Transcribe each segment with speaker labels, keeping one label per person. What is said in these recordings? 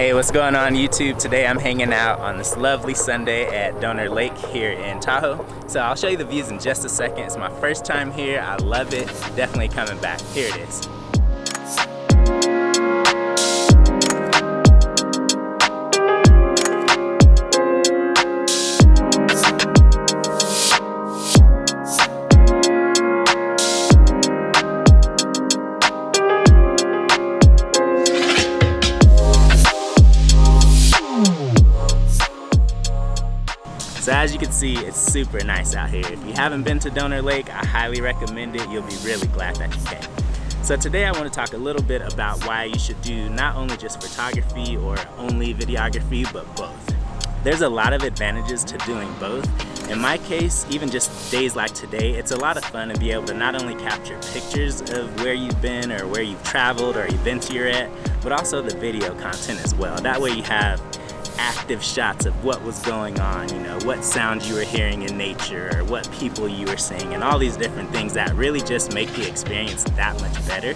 Speaker 1: Hey, what's going on YouTube? Today I'm hanging out on this lovely Sunday at Donor Lake here in Tahoe. So I'll show you the views in just a second. It's my first time here. I love it. Definitely coming back. Here it is. So as you can see, it's super nice out here. If you haven't been to Donor Lake, I highly recommend it. You'll be really glad that you came. So today I want to talk a little bit about why you should do not only just photography or only videography, but both. There's a lot of advantages to doing both. In my case, even just days like today, it's a lot of fun to be able to not only capture pictures of where you've been or where you've traveled or events you're at, but also the video content as well. That way you have active shots of what was going on, you know, what sounds you were hearing in nature or what people you were seeing and all these different things that really just make the experience that much better.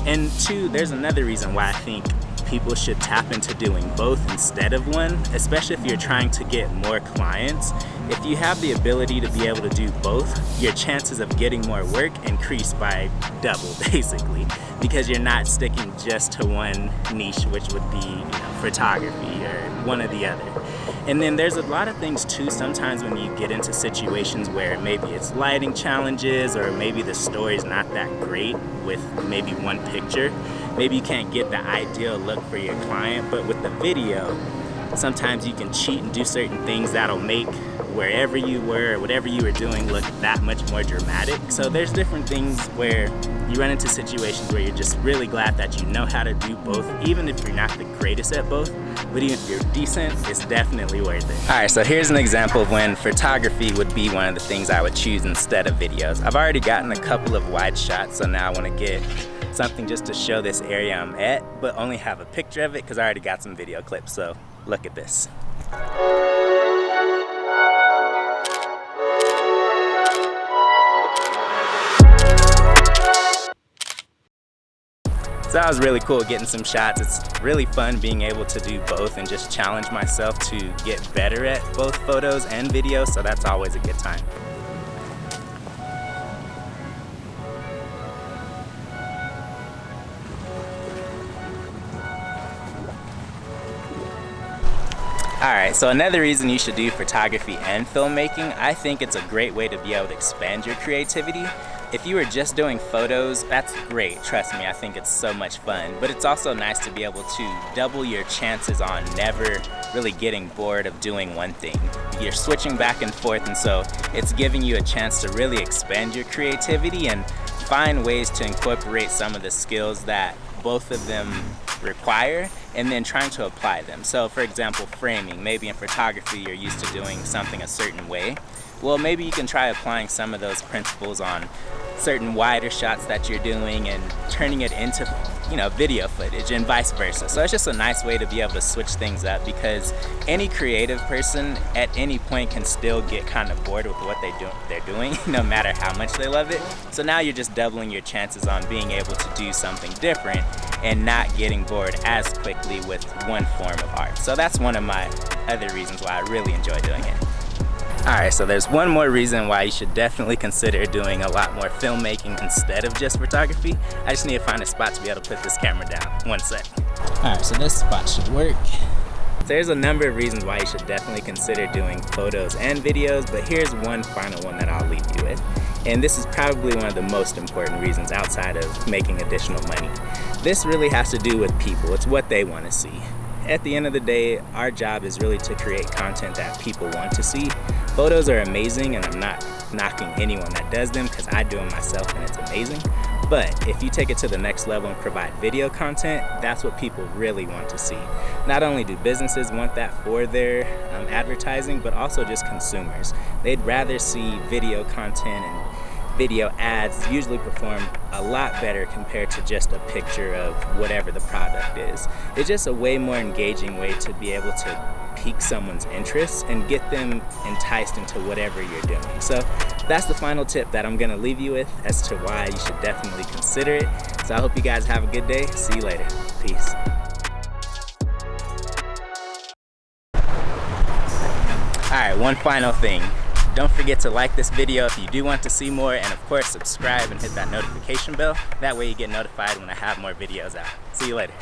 Speaker 1: And two, there's another reason why I think people should tap into doing both instead of one, especially if you're trying to get more clients. If you have the ability to be able to do both, your chances of getting more work increase by double basically, because you're not sticking just to one niche, which would be, you know, photography or one or the other. And then there's a lot of things too, sometimes when you get into situations where maybe it's lighting challenges or maybe the story's not that great with maybe one picture, maybe you can't get the ideal look for your client, but with the video, sometimes you can cheat and do certain things that'll make wherever you were or whatever you were doing look that much more dramatic. So there's different things where you run into situations where you're just really glad that you know how to do both, even if you're not the greatest at both, but even if you're decent, it's definitely worth it. All right, so here's an example of when photography would be one of the things I would choose instead of videos. I've already gotten a couple of wide shots, so now I want to get something just to show this area I'm at, but only have a picture of it because I already got some video clips, so look at this. So that was really cool getting some shots. It's really fun being able to do both and just challenge myself to get better at both photos and video, so that's always a good time. Alright, so another reason you should do photography and filmmaking, I think it's a great way to be able to expand your creativity. If you were just doing photos, that's great, trust me, I think it's so much fun. But it's also nice to be able to double your chances on never really getting bored of doing one thing. You're switching back and forth, and so it's giving you a chance to really expand your creativity and find ways to incorporate some of the skills that both of them require and then trying to apply them. So for example, framing, maybe in photography you're used to doing something a certain way. Well, maybe you can try applying some of those principles on certain wider shots that you're doing and turning it into, you know, video footage and vice versa. So it's just a nice way to be able to switch things up, because any creative person at any point can still get kind of bored with what they're doing, no matter how much they love it. So now you're just doubling your chances on being able to do something different and not getting bored as quickly with one form of art. So that's one of my other reasons why I really enjoy doing it. Alright, so there's one more reason why you should definitely consider doing a lot more filmmaking instead of just photography. I just need to find a spot to be able to put this camera down. One sec. Alright, so this spot should work. There's a number of reasons why you should definitely consider doing photos and videos, but here's one final one that I'll leave you with. And this is probably one of the most important reasons outside of making additional money. This really has to do with people. It's what they want to see. At the end of the day, our job is really to create content that people want to see. Photos are amazing, and I'm not knocking anyone that does them because I do them myself and it's amazing. But if you take it to the next level and provide video content, that's what people really want to see. Not only do businesses want that for their advertising, but also just consumers. They'd rather see video content, and video ads usually perform a lot better compared to just a picture of whatever the product is. It's just a way more engaging way to be able to pique someone's interest and get them enticed into whatever you're doing. So that's the final tip that I'm gonna leave you with as to why you should definitely consider it. So I hope you guys have a good day. See you later. Peace. Alright, one final thing. Don't forget to like this video if you do want to see more, and of course subscribe and hit that notification bell. That way you get notified when I have more videos out. See you later.